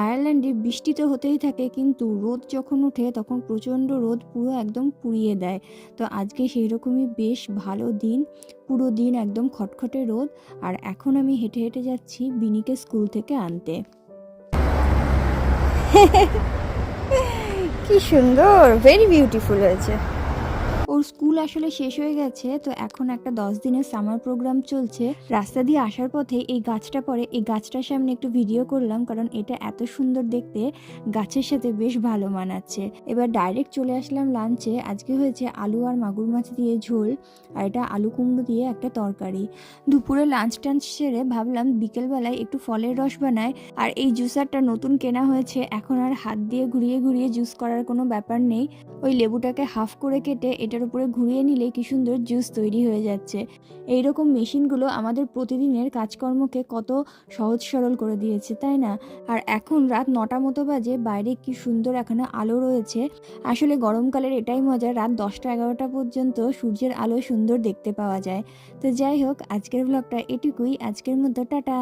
আয়ারল্যান্ডে বৃষ্টি তো হতেই থাকে, কিন্তু রোদ যখন ওঠে তখন প্রচণ্ড রোদ পুরো একদম পুড়িয়ে দেয়। তো আজকে সেই রকমই বেশ ভালো দিন, পুরো দিন একদম খটখটে রোদ। আর এখন আমি হেঁটে হেঁটে যাচ্ছি বিনিকে স্কুল থেকে আনতে। কি সুন্দর, ভেরি বিউটিফুল হয়েছে। ওর স্কুল আসলে শেষ হয়ে গেছে, তো এখন একটা 10 দিনের সামার প্রোগ্রাম চলছে। রাস্তা দিয়ে আসার পথে এই গাছটা পড়ে, এই গাছটার সামনে একটু ভিডিও করলাম, কারণ এটা এত সুন্দর দেখতে, গাছের সাথে বেশ ভালো মানাচ্ছে। এবার ডাইরেক্ট চলে আসলাম লাঞ্চে। আজকে হয়েছে আলু আর মাগুর মাছ দিয়ে ঝোল, আর এটা আলু কুমড়ো দিয়ে একটা তরকারি। দুপুরে লাঞ্চ টাঞ্চ সেরে ভাবলাম বিকেলবেলায় একটু ফলের রস বানাই। আর এই জুসারটা নতুন কেনা হয়েছে, এখন আর হাত দিয়ে ঘুরিয়ে ঘুরিয়ে জুস করার কোনো ব্যাপার নেই। ওই লেবুটাকে হাফ করে কেটে এটার উপরে ঘুরিয়ে নিলে কি সুন্দর জুস তৈরি হয়ে যাচ্ছে। এই রকম মেশিনগুলো আমাদের প্রতিদিনের কাজকর্মকে কত সহজ সরল করে দিয়েছে, তাই না? আর এখন রাত 9টা মতো বাজে, বাইরে কি সুন্দর এখানে আলো রয়েছে। আসলে গরমকালের এটাই মজা, রাত 10টা 11টা পর্যন্ত সূর্যের আলো সুন্দর দেখতে পাওয়া যায়। তো যাই হোক, আজকের ব্লগটা এটুকুই। আজকের মতো টাটা।